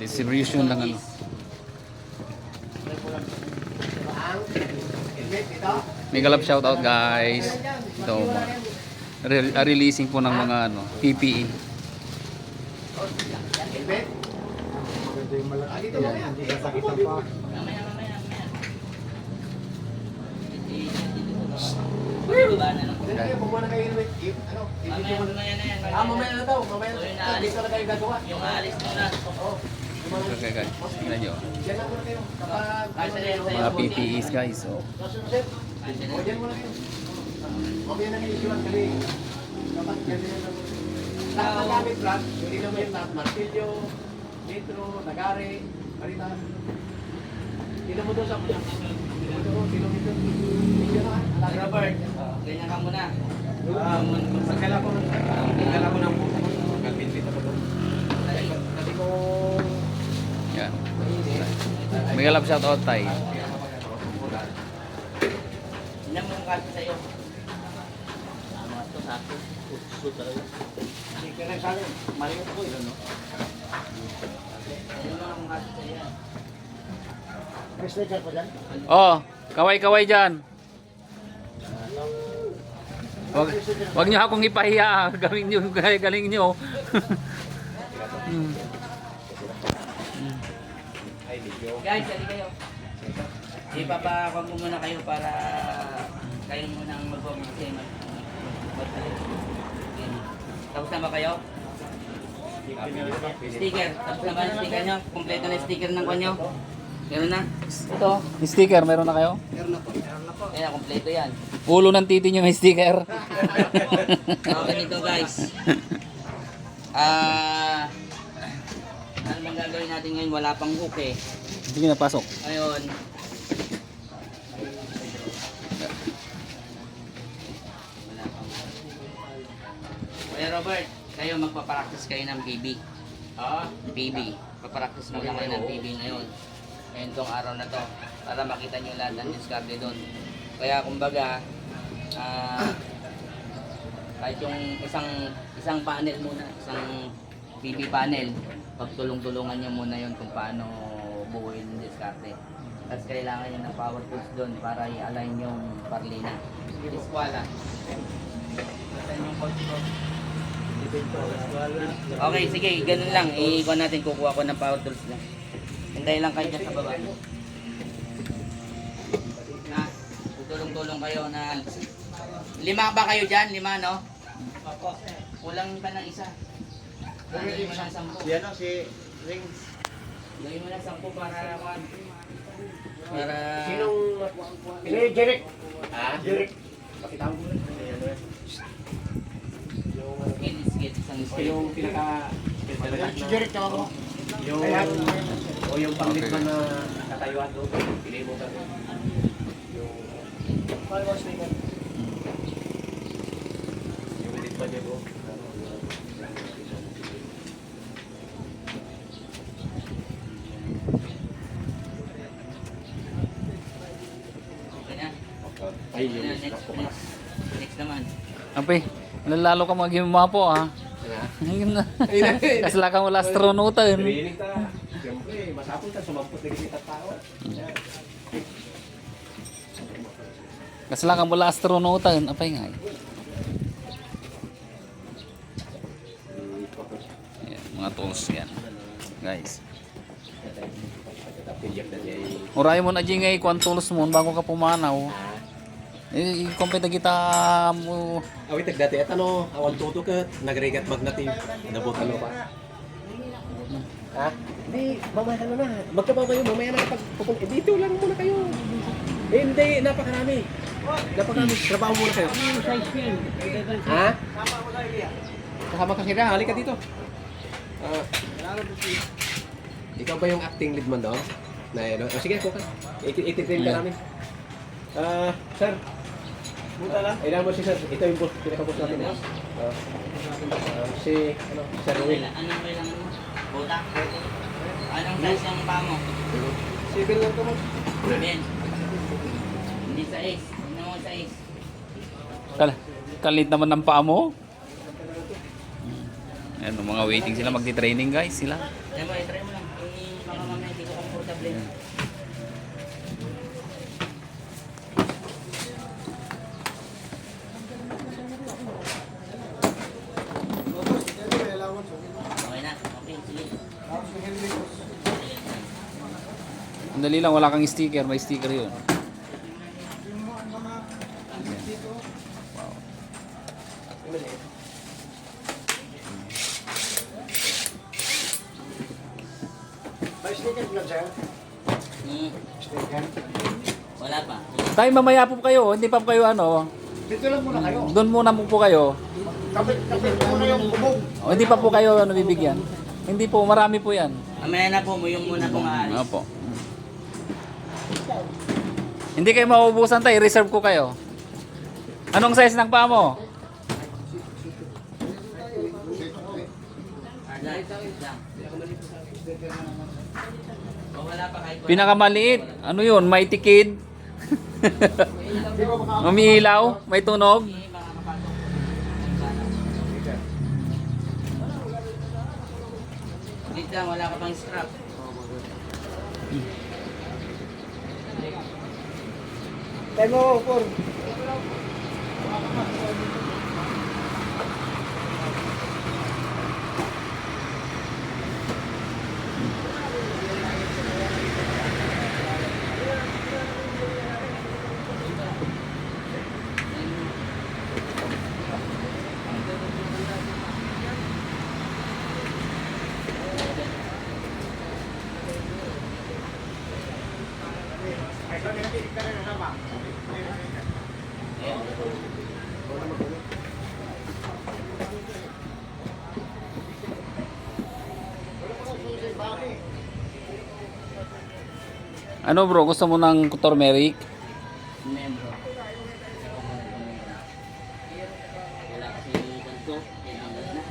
Distribution lang ano. Mega love shoutout guys. Ito releasing po ng mga ano, PPE. Mamaya na daw, mamaya na. Dito na kayo gagawa. Yung alis muna. Okay guys, tingnan nyo. Diyan na muna kayo. Mga PPEs guys. So, Diyan muna kayo. Mamaya na kayo isulat kali. Dapat ganyan na. Lahat ng gamit, Brad. Hindi naman yung lahat. Martilyo, litro, nagari, palitan. Hindi mo doon sa mga. Kilometer. Robert, ganyan ka muna. Magkala ko ng puso. Kalpinpita ko doon. Kasi ko... yan. Mega love shoutout tayo. Ilan mo ang kasi sa'yo? Ano ito sa akin? Hindi ka na sabi. Mali ko yun, no? Ilan mo ang kasi sa'yo? May sticker pa dyan? Oh, kaway-kaway dyan. Wag niyo akong ipahiya. Gawin niyo galing niyo. Guys, sali kayo. Ipapakawag mo muna kayo para kayo munang mag-walk kasi tapos na ba kayo? Sticker. Tapos na ba yung sticker nyo? Kompleto na yung sticker ng kanyo? Meron na? Ito. Sticker, meron na kayo? Kaya kompleto yan. Ulo ng titi niyo may sticker. So, ganito guys. Ano bang gagawin natin ngayon? Wala pang hook eh. Sige na, pasok. Ngayon, wala pang hook. Kuya Robert, kayo magpapractice kayo ng PB. PB. Papractice mo lang kayo ng PB ngayon. Ngayon tong araw na to. Para makita nyo lahat ng discarte doon. Kaya kumbaga, kahit yung isang panel muna, isang PB panel, pagtulong-tulungan nyo muna yun kung paano buuin yung diskarte. Tapos kailangan nyo ng power tools doon para i-align yung parlina. Iskwala. Okay, sige, ganun lang. Ikuha natin, kukuha ko ng power tools lang. Hintayin lang kayo dyan sa baba. Tulong-tulong kayo na 5 ba kayo dyan? 5, no? Kulang ka ng isa. Gawin mo ng 10. Yan o, si Rings. Gawin mo ng 10 para Sinong... Sino yung Jeric? Jeric. Pakita mo muna. skid, isang skid. Yung pinaka... Si Jeric, tawag ko. Yung... O yung pang-litman na katayuan doon. Pili mo kami. Yung... Yung litman niya doon. Okay na. Ay, Okay na, yung... next naman. Ape, lalo ka maghimapo ah. Ayun na. Kasla ka wala astronautan. Training ta. Siyempre, masapol ta. Sumampot na kita tao. Kasla ka wala astronautan. Apay nga. Ayan, mga tools yan. Guys. Uray mo na dyan ngay kung tools mo bago ka pumanaw. I-compete kita mo. Awit dati at ano, awan tuto ka, nagregat magnatim, nabutan mo pa. Ha? Hindi, mamaya ano na. Magkababa yun, mamaya na kapag pupunta. Dito lang muna kayo. Hindi, napakarami. Napakarami. Trabaho muna kayo. Ha? Kasama ka sila, halika dito. Ikaw ba yung acting lead man doon? Sige, kuka. Ititrain ka namin. Sir. Ilan mo si Sir? Ito yung boss, pinaka-boss natin. Si, Sir Will. Anong kailangan mo? Buta? Anong size yung paa mo? Civil lang ito mo. Ben. Hindi sa ace. Hindi mo sa ace. Kalit naman ng paa mo. Ayan, mga waiting sila magti-training guys sila. Try mo lang. problem. Okay na. Okay, sige. Ang dali lang, wala kang sticker, may sticker yun. Hmm. Wala pa. Tayo mamaya po kayo, hindi pa po kayo ano. Dito lang muna kayo. Doon muna po kayo. Kapit muna yung bubog. O, hindi pa po kayo ano bibigyan. Hindi po, marami po yan. Mamaya na po, yung muna pong aalis. Opo. Hindi kayo mauubusan tayo, reserve ko kayo. Anong size ng paa mo? O wala pa kahit wala. Pinakamaliit. Ano yun? Mighty Kid? Umiilaw? May tunog? Sige, mga kapatid. Wait lang, wala ka pang strap. Tayo, por. Ano bro, gusto mo ng turmeric? Membro. Wala kasi ganito. Tinanggal na.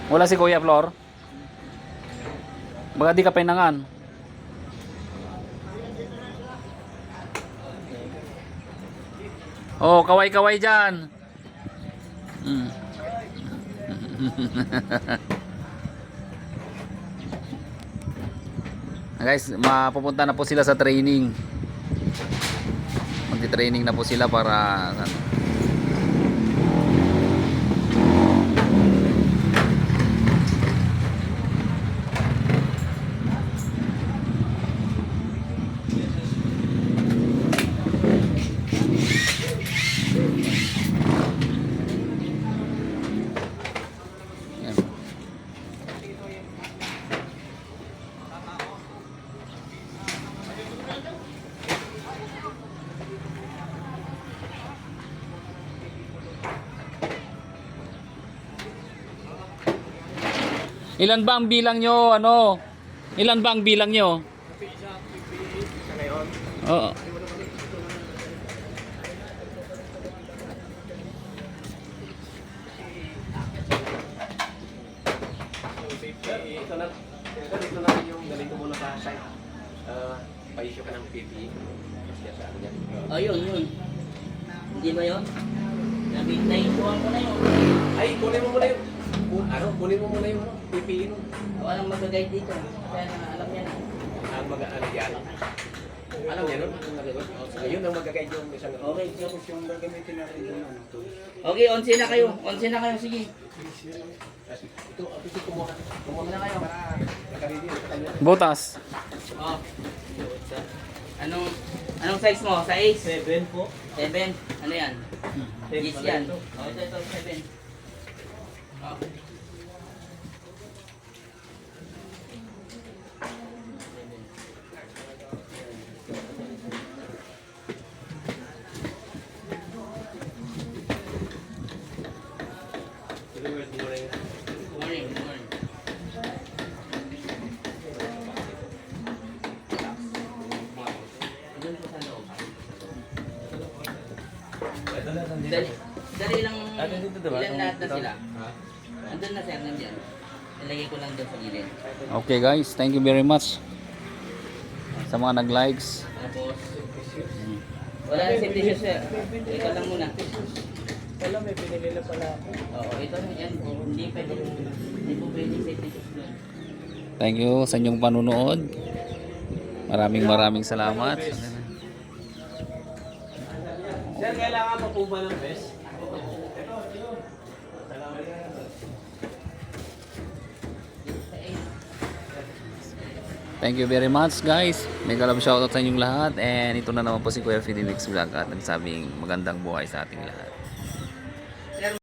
Wala si Kuya Flor? Baka di ka pinangan. Oh, kaway-kaway dyan. Mm. Guys, mapupunta na po sila sa training. Magti-training na po sila para yan. Ilan ba ang bilang nyo? Ano? Ilan ba ang bilang nyo? Oo. Ito na. Dito na yung galing ko muna sa site. Pa-issue ka ng PPE. Kasi sa akin yan. Oh, yun. Hindi ba yun? Naikuhan ko na yun. Ay, kunin mo muna yung kunin mo muna yung PPE nun. Walang mag-guide dito. Kaya alam niya na. Ang mag-ano yan. Alam niya nun? Ayun ang mag-guide yung isang Okay. Tapos yung gagamitin natin yung ano. Okay, 11 na kayo. 11 na kayo, sige. Ito kumuha. Kumuha na kayo. Nakaredy yung kanya. Butas. Oh. Anong size mo? Size? 7 po. 7? Ano yan? Yes yan. Oh, ito, 7. Oh. Morning, morning. Doon po sa loob. Dali lang, ilan lahat na sila. Andun na sir, nandiyan. Nilagay ko lang doon sa gilid. Okay guys, thank you very much sa mga nag-likes. Tapos, wala na safety shoes sir. Ikaw lang muna. Wala, may pinili na pala ako. Oo, ito yan. Hindi po pwede safety test yun. Thank you sa inyong panunood. Maraming salamat. Sir, kailangan pa po ba ng vest? Thank you very much guys. Mega love shoutout sa inyong lahat. And ito na naman po si Kuya Fidelix Vlog at nagsabing magandang buhay sa ating lahat.